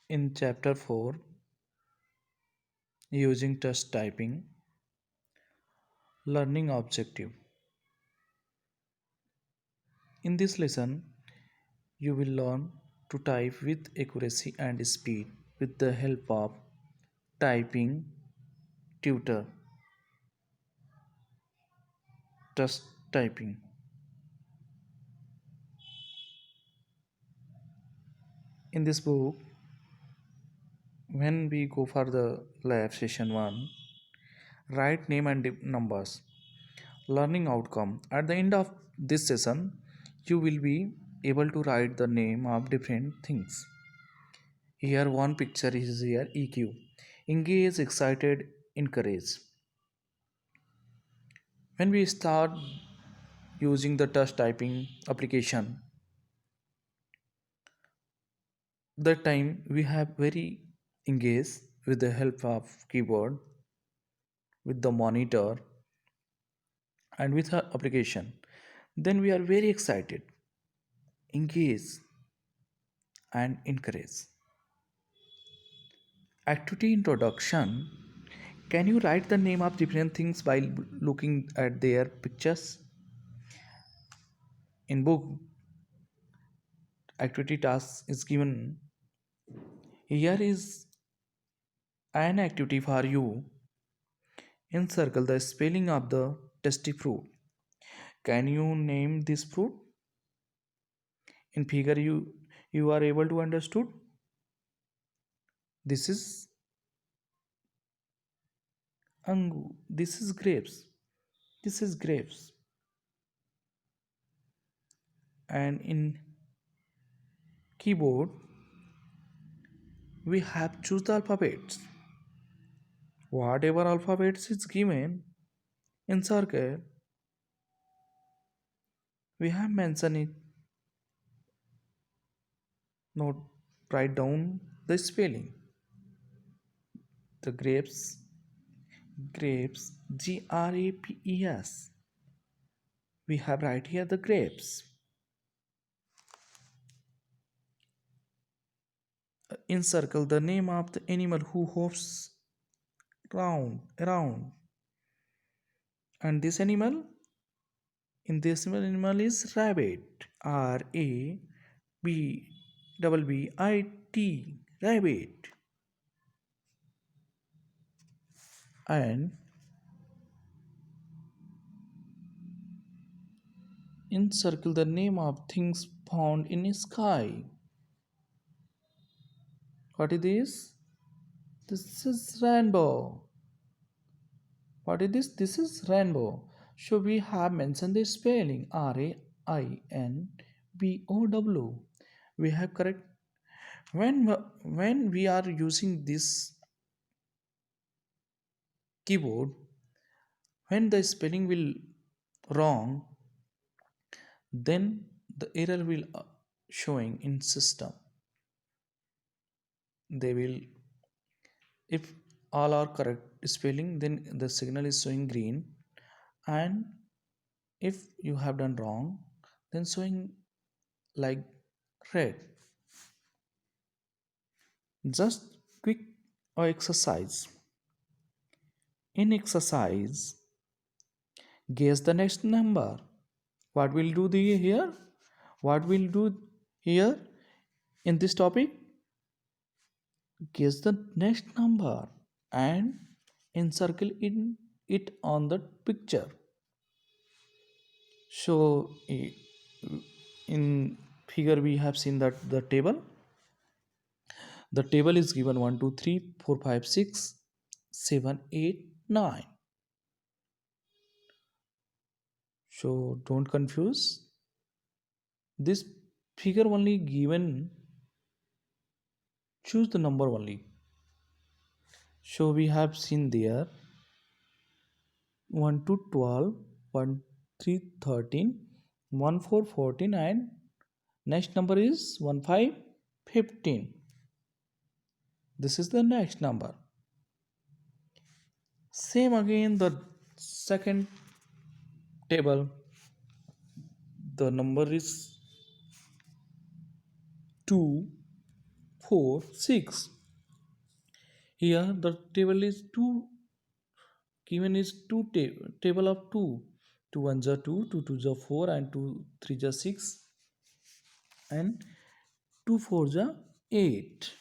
In chapter 4, using touch typing, learning objective. In this lesson, you will learn to type with accuracy and speed with the help of typing tutor, touch typing. In this book, when we go for the lab session 1, write name and numbers. Learning outcome. At the end of this session, you will be able to write the name of different things. Here one picture is here EQ. Engage, excited, encourage. When we start using the touch typing application, that time we have very engaged with the help of keyboard, with the monitor and with our application. Then we are very excited, engage and encourage. Activity introduction. Can you write the name of different things by looking at their pictures? In book, activity task is given. Here is an activity for you. Encircle the spelling of the tasty fruit. Can you name this fruit? In figure you are able to understood. This is angu. This is grapes. This is grapes. And in keyboard we have choose the alphabets. Whatever alphabets is given in circle, we have mentioned it. Note, write down the spelling. The grapes, grapes, grapes. We have right here the grapes. Encircle the name of the animal who hops round around. And this animal, in this animal is rabbit. RABBIT. Rabbit. And encircle the name of things found in sky. What is this? This is rainbow. What is this? This is rainbow. So we have mentioned the spelling RAINBOW. We have correct. When we are using this keyboard, when the spelling will wrong, then the error will showing in system. They will, if all are correct spelling, then the signal is showing green, and if you have done wrong, then showing like red. Just quick exercise. In exercise, guess the next number. What will do the here? What will do here in this topic? Guess the next number and encircle in it on the picture. So in figure we have seen that the table. The table is given 1, 2, 3, 4, 5, 6, 7, 8, 9. So don't confuse. This figure only given, choose the number only. So we have seen there 1 to 12, 1, 3, 13, 1, 4, 14, and next number is 1, 5, 15. This is the next number. Same again the second table. The number is 2, 4, 6. Here the table is 2, given is table of 2. 2 ones are 2, 2 twos are 4, and 2 threes are 6, and 2 fours are 8.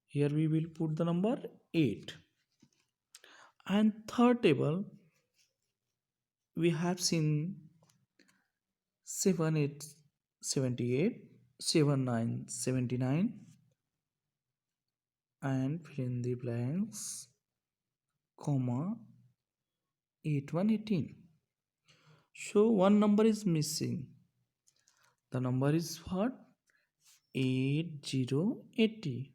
Here we will put the number 8. And third table we have seen 7 8 78, 7 9 79, and fill in the blanks, comma 8 1 18. So one number is missing. The number is what? 8080,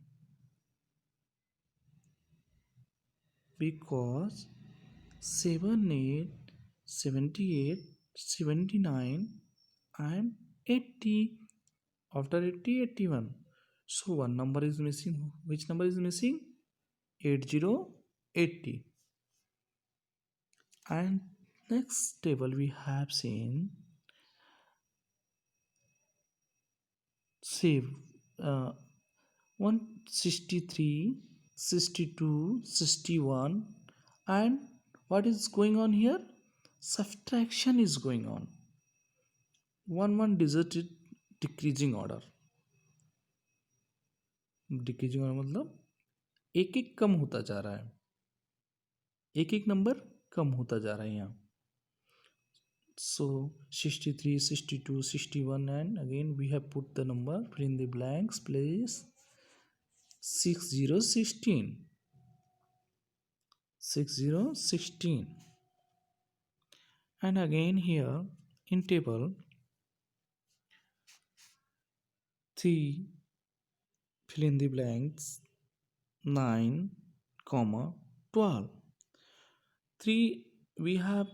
because 7 8 78 79 and 80. After 80 81. So one number is missing. Which number is missing? 8080. And next table we have seen, save, uh, 163, 62, 61, and what is going on here? Subtraction is going on. One digit is decreasing order. Decreasing order मतलब एक एक कम होता जा रहा है, एक एक number कम होता जा रहा है यहाँ. So 63, 62, 61, and again we have put the number, fill in the blanks, place 6016, 6016. And again here in table 3, fill in the blanks, 9, comma 12. 3 we have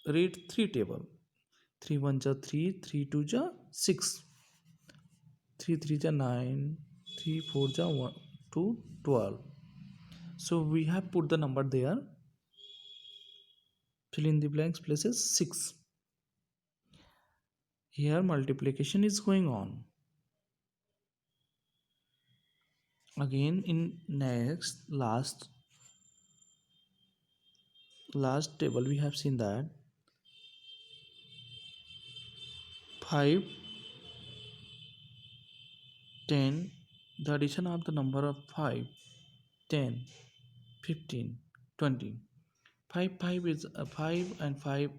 read 3 table. 3 1 ja 3, 3 2 ja 6, 3 3 ja 9, 3 4 ja 1 2 12. So we have put the number there, fill in the blanks, places 6. Here multiplication is going on. Again in next last table we have seen that 5 10, the addition of the number of 5 10 15 20. 5 5 is 5, and 5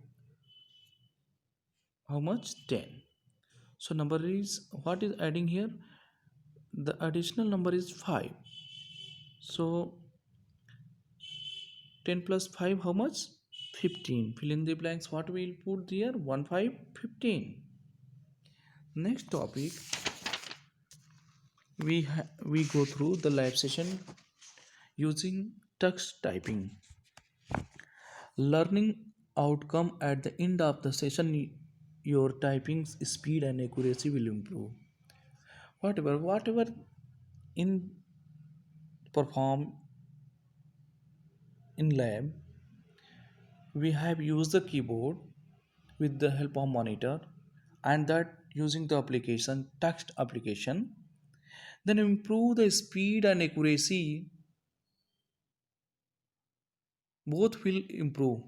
how much? 10. So number is, what is adding here? The additional number is 5. So 10 plus 5 how much? 15. Fill in the blanks, what we will put there? 1 5 15. Next topic, we go through the live session using tux typing. Learning outcome: at the end of the session your typing speed and accuracy will improve. Whatever in perform in lab, we have used the keyboard with the help of monitor, and that using the application, text application, then improve the speed and accuracy, both will improve.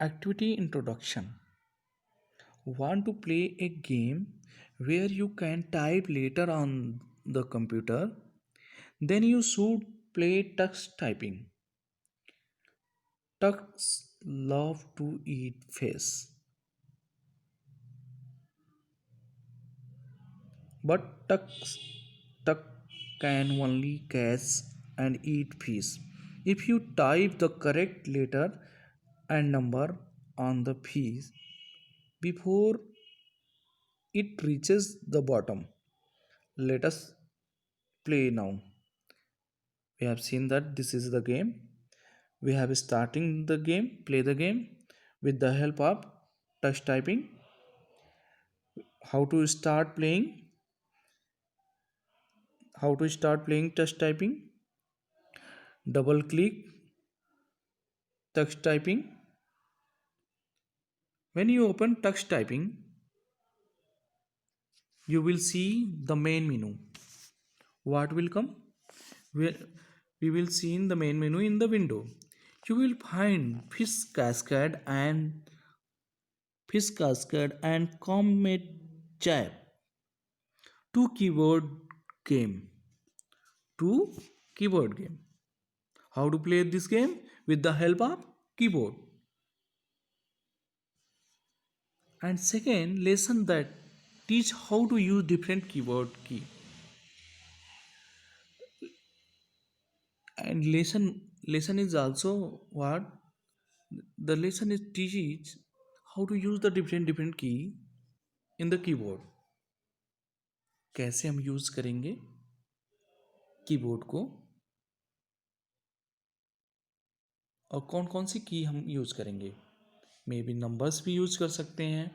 Activity introduction: want to play a game where you can type later on the computer, then you should play tux typing. Ducks love to eat fish, but duck can only catch and eat fish if you type the correct letter and number on the fish before it reaches the bottom. Let us play now. We have seen that this is the game. We have starting the game, play the game with the help of touch typing. How to start playing? How to start playing touch typing? Double click tux typing. When you open tux typing, you will see the main menu. What will come? we, we will see in the main menu in the window. You will find fish cascade and comet jab. Two keyboard game. Two keyboard game. How to play this game? With the help of keyboard. And second lesson that teach how to use different keyboard key. And lesson is also what the lesson is teaches how to use the different key in the keyboard. कैसे हम use करेंगे keyboard को और कौन कौन सी की हम use करेंगे. मे बी नंबर्स भी यूज कर सकते हैं,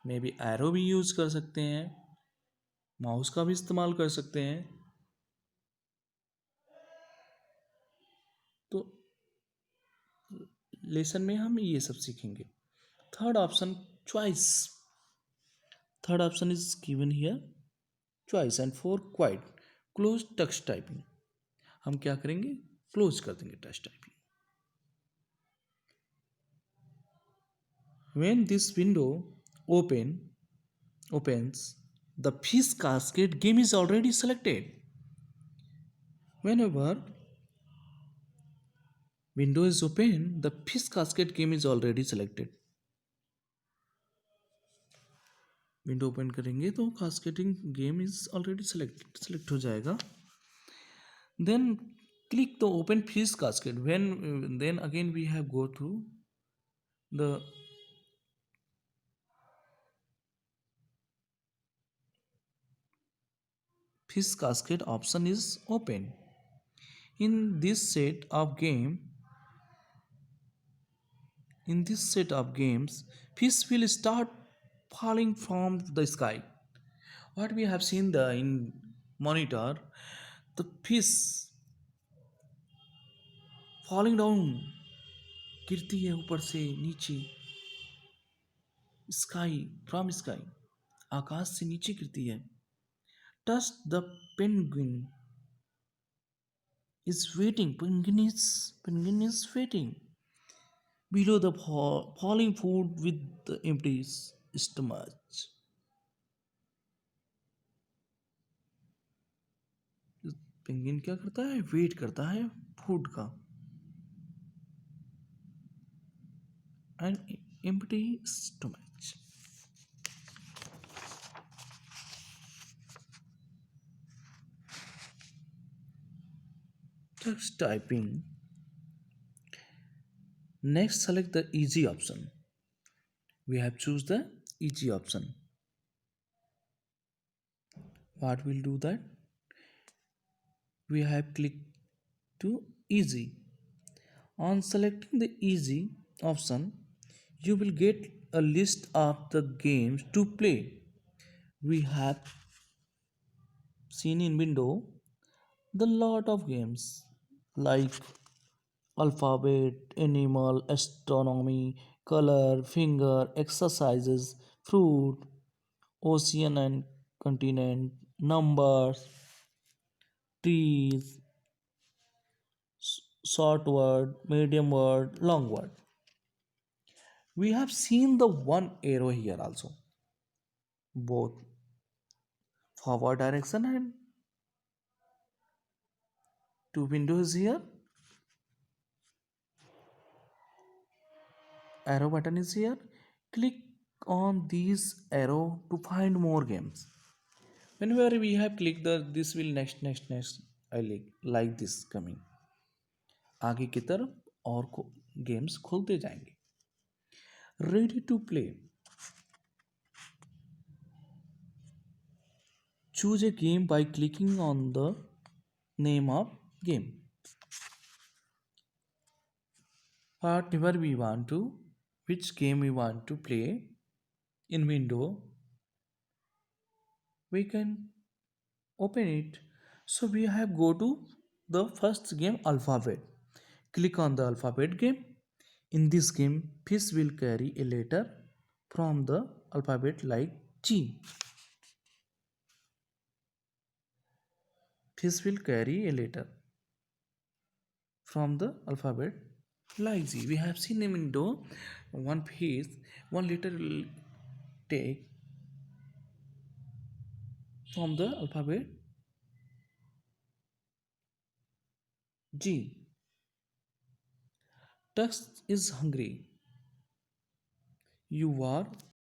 मे बी एरो भी यूज कर सकते हैं, माउस का भी इस्तेमाल कर सकते हैं. तो लेसन में हम ये सब सीखेंगे. Third option choice. Third option is given here choice and for quite close touch typing. हम क्या करेंगे? क्लोज कर देंगे touch typing. When this window open opens, the fish cascade game is already selected. Whenever window is open, the fish cascade game is already selected. Window open करेंगे तो cascading game is already select हो जाएगा. Then click the open fish cascade. When then again we have go through the fish cascade option is open. In this set of games, fish will start falling from the sky. What we have seen the in monitor, the fish falling down, गिरती है ऊपर से नीचे. Sky आकाश से नीचे गिरती है. Touch the penguin penguin is waiting below the falling food with the empty stomach. Penguin क्या करता है? वेट करता है फूड का. And empty stomach. Text typing. Next, select the easy option. We have choose the easy option. What will do that? We have clicked to easy. On selecting the easy option, you will get a list of the games to play. We have seen in window the lot of games like alphabet, animal, astronomy, color, finger, exercises, fruit, ocean and continent, numbers, trees, short word, medium word, long word. We have seen the one arrow here also, both forward direction and two windows here. Arrow button is here. Click on these arrow to find more games. Whenever we have clicked this will next I like this coming. आगे की तरफ और games खोलते जाएंगे. Ready to play. Choose a game by clicking on the name of game. Whatever we want to, which game we want to play in window, we can open it. So we have go to the first game alphabet. Click on the alphabet game. In this game, fish will carry a letter from the alphabet like G. Fish will carry a letter from the alphabet like Z. We have seen in window one fish, one letter will take from the alphabet G. Tux is hungry. You are